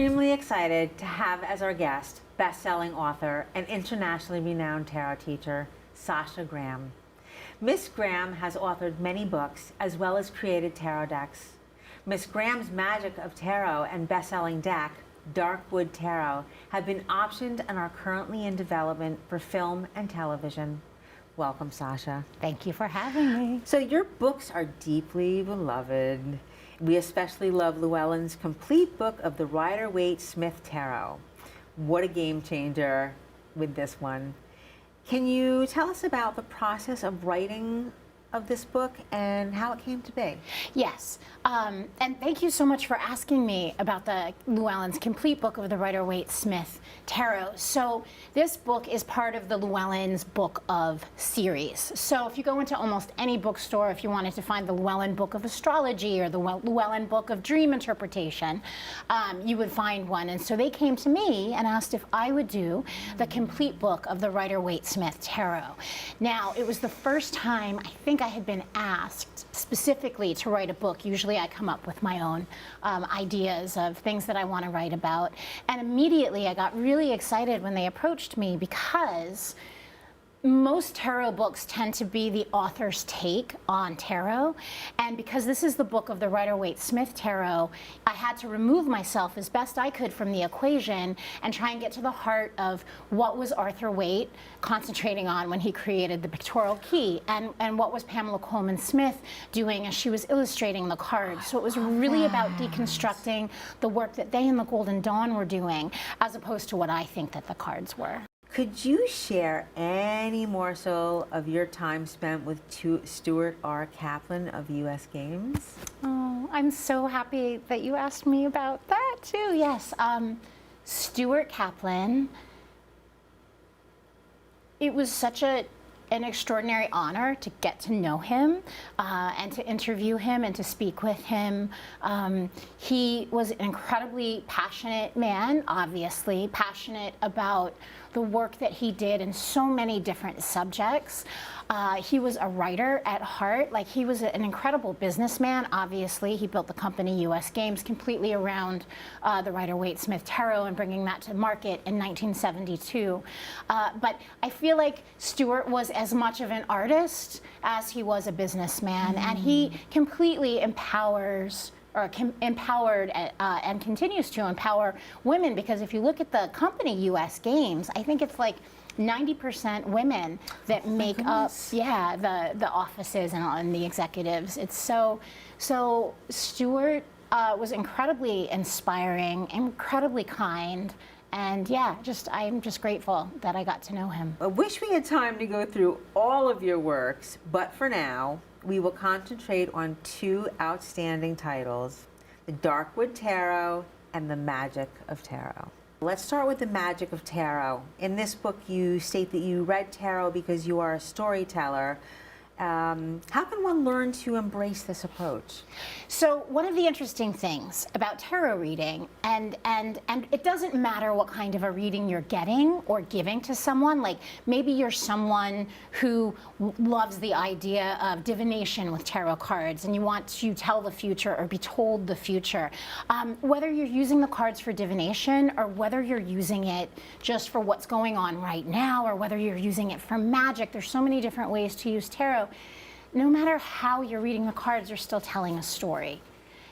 extremely excited to have as our guest best-selling author and internationally renowned tarot teacher, Sasha Graham. Miss Graham has authored many books as well as created tarot decks. Miss Graham's Magic of Tarot and best-selling deck, Darkwood Tarot, have been optioned and are currently in development for film and television. Welcome, Sasha. Thank you for having me. So your books are deeply beloved. We especially love Llewellyn's complete book of the Rider-Waite-Smith Tarot. What a game changer with this one. Can you tell us about the process of writing of this book and how it came to be? Yes, and thank you so much for asking me about the Llewellyn's complete book of the Rider-Waite-Smith Tarot. So this book is part of the Llewellyn's Book of series. So if you go into almost any bookstore, if you wanted to find the Llewellyn Book of Astrology or the Llewellyn Book of Dream Interpretation, you would find one. And so they came to me and asked if I would do the complete book of the Rider-Waite-Smith Tarot. Now, it was the first time I think I had been asked specifically to write a book. Usually I come up with my own ideas of things that I want to write about. And immediately I got really excited when they approached me, because most tarot books tend to be the author's take on tarot. And because this is the book of the Rider-Waite-Smith Tarot, I had to remove myself as best I could from the equation and try and get to the heart of what was Arthur Waite concentrating on when he created the pictorial key, and what was Pamela Coleman Smith doing as she was illustrating the cards. So it was really about deconstructing the work that they in the Golden Dawn were doing, as opposed to what I think that the cards were. Could you share any morsel of your time spent with Stuart R. Kaplan of U.S. Games? Oh, I'm so happy that you asked me about that too. Yes, Stuart Kaplan. It was such an extraordinary honor to get to know him and to interview him and to speak with him. He was an incredibly passionate man, obviously, passionate about the work that he did in so many different subjects. He was a writer at heart. Like, he was an incredible businessman, obviously. He built the company U.S. Games completely around the Rider-Waite-Smith Tarot and bringing that to market in 1972. But I feel like Stuart was as much of an artist as he was a businessman, and he completely empowers empowered and continues to empower women, because if you look at the company U.S. Games, I think it's like 90% women that make up, yeah, the offices and the executives. It's so Stuart was incredibly inspiring, incredibly kind. And yeah, I'm just grateful that I got to know him. I wish we had time to go through all of your works, but for now, we will concentrate on two outstanding titles, the Darkwood Tarot and the Magic of Tarot. Let's start with the Magic of Tarot. In this book, you state that you read tarot because you are a storyteller. How can one learn to embrace this approach? So one of the interesting things about tarot reading, and it doesn't matter what kind of a reading you're getting or giving to someone, like maybe you're someone who loves the idea of divination with tarot cards and you want to tell the future or be told the future. Whether you're using the cards for divination or whether you're using it just for what's going on right now, or whether you're using it for magic, there's so many different ways to use tarot. No matter how you're reading the cards, you're still telling a story,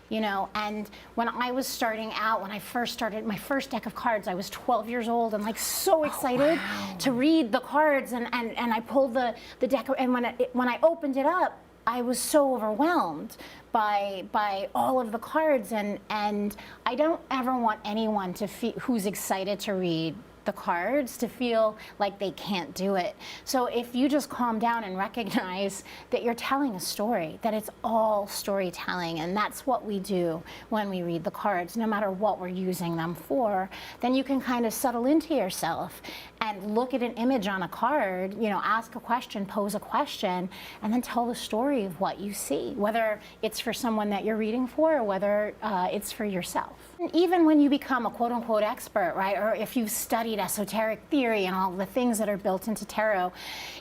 you know. And when I was starting out, when I first started my first deck of cards, I was 12 years old and like so excited to read the cards, and I pulled the deck, and when I opened it up, I was so overwhelmed by all of the cards, and I don't ever want anyone to who's excited to read the cards to feel like they can't do it. So if you just calm down and recognize that you're telling a story, that it's all storytelling, and that's what we do when we read the cards, no matter what we're using them for, then you can kind of settle into yourself and look at an image on a card, you know, ask a question, pose a question, and then tell the story of what you see, whether it's for someone that you're reading for or whether it's for yourself. And even when you become a quote-unquote expert, right, or if you've studied esoteric theory and all the things that are built into tarot,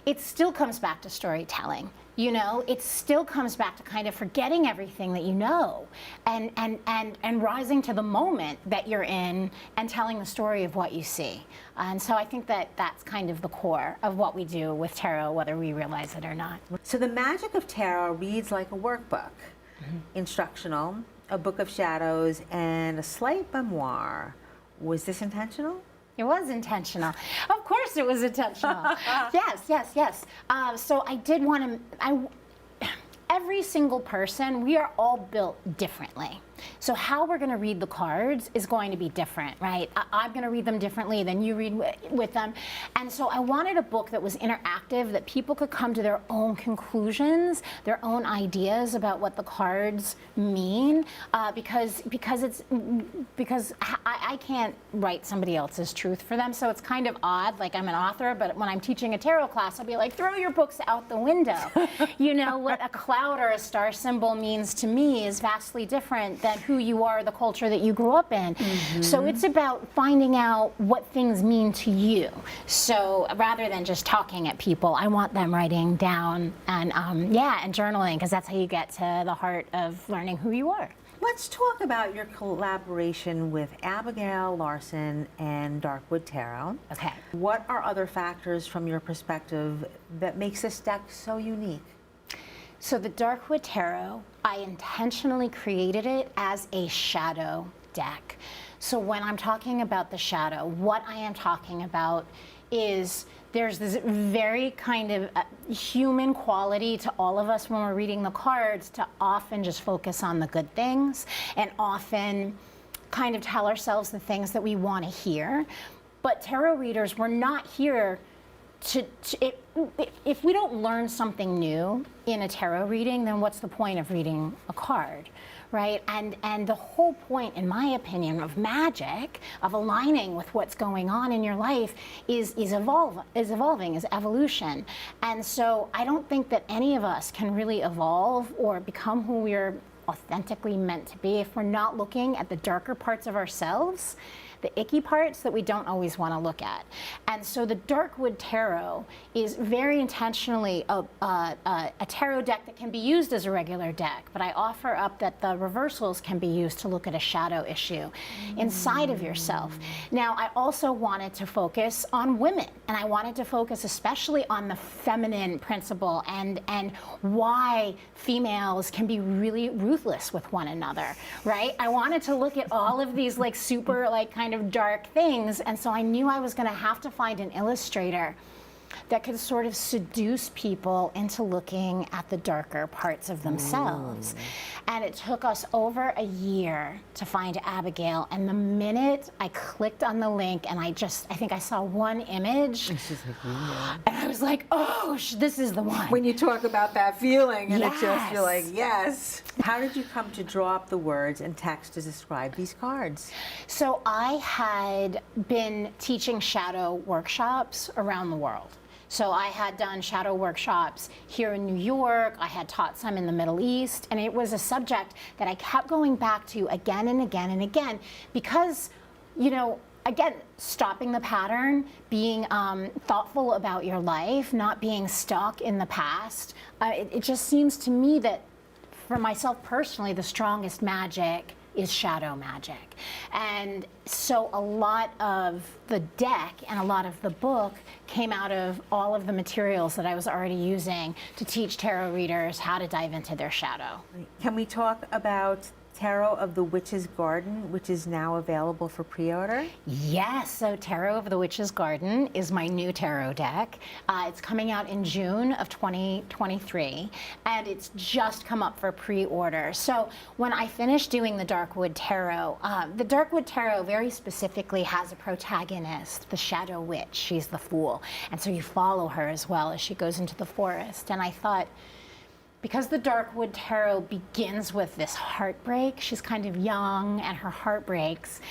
it still comes back to storytelling. You know, it still comes back to kind of forgetting everything that you know and rising to the moment that you're in and telling the story of what you see. And so I think that that's kind of the core of what we do with tarot, whether we realize it or not. So the magic of tarot reads like a workbook, instructional, a book of shadows, and a slight memoir. Was this intentional? It was intentional. Of course it was intentional. Yes. So I did want to, every single person, we are all built differently. So how we're going to read the cards is going to be different, right? I'm going to read them differently than you read with them. And so I wanted a book that was interactive, that people could come to their own conclusions, their own ideas about what the cards mean, because I can't write somebody else's truth for them. So it's kind of odd, like I'm an author, but when I'm teaching a tarot class, I'll be like, throw your books out the window. You know, what a cloud or a star symbol means to me is vastly different than who you are, the culture that you grew up in. So it's about finding out what things mean to you. So rather than just talking at people, I want them writing down and and journaling, because that's how you get to the heart of learning who you are. Let's talk about your collaboration with Abigail Larson and Darkwood Tarot. Okay. What are other factors from your perspective that makes this deck so unique? So the Darkwood Tarot, I intentionally created it as a shadow deck. So when I'm talking about the shadow, what I am talking about is there's this very kind of human quality to all of us when we're reading the cards to often just focus on the good things and often kind of tell ourselves the things that we want to hear. But tarot readers, we're not here if we don't learn something new in a tarot reading, then what's the point of reading a card, right? And the whole point, in my opinion, of magic, of aligning with what's going on in your life, is evolution. And so I don't think that any of us can really evolve or become who we're authentically meant to be if we're not looking at the darker parts of ourselves, the icky parts that we don't always want to look at. And so the Darkwood Tarot is very intentionally a tarot deck that can be used as a regular deck, but I offer up that the reversals can be used to look at a shadow issue inside of yourself. Now, I also wanted to focus on women, and I wanted to focus especially on the feminine principle and why females can be really ruthless with one another, right? I wanted to look at all of these like super like kind of dark things, and so I knew I was going to have to find an illustrator that could sort of seduce people into looking at the darker parts of themselves. And it took us over a year to find Abigail, and the minute I clicked on the link and I think I saw one image, and I was like, oh, this is the one. When you talk about that feeling, and Yes. it just, you're like, yes. How did you come to draw up the words and text to describe these cards? So I had been teaching shadow workshops around the world. So I had done shadow workshops here in New York, I had taught some in the Middle East, and it was a subject that I kept going back to again and again and again because, you know, again, stopping the pattern, being thoughtful about your life, not being stuck in the past. It just seems to me that for myself personally, the strongest magic is shadow magic. And so a lot of the deck and a lot of the book came out of all of the materials that I was already using to teach tarot readers how to dive into their shadow. Can we talk about Tarot of the Witch's Garden, which is now available for pre-order? Yes, so Tarot of the Witch's Garden is my new tarot deck. It's coming out in June of 2023, and it's just come up for pre-order. So when I finished doing the Darkwood Tarot very specifically has a protagonist, the Shadow Witch. She's the Fool, and so you follow her as well as she goes into the forest. And I thought, because the Darkwood Tarot begins with this heartbreak, she's kind of young and her heart breaks.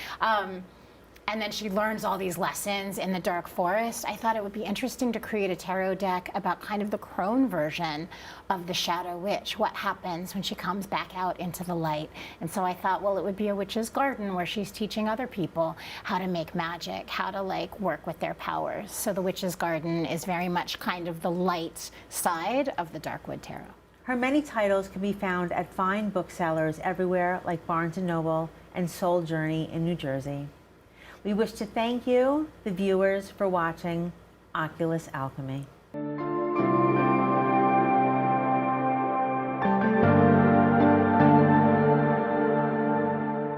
and then she learns all these lessons in the dark forest. I thought it would be interesting to create a tarot deck about kind of the crone version of the Shadow Witch. What happens when she comes back out into the light? And so I thought, well, it would be a witch's garden where she's teaching other people how to make magic, how to like work with their powers. So the witch's garden is very much kind of the light side of the Darkwood Tarot. Her many titles can be found at fine booksellers everywhere like Barnes & Noble and Soul Journey in New Jersey. We wish to thank you, the viewers, for watching Oculus Alchemy.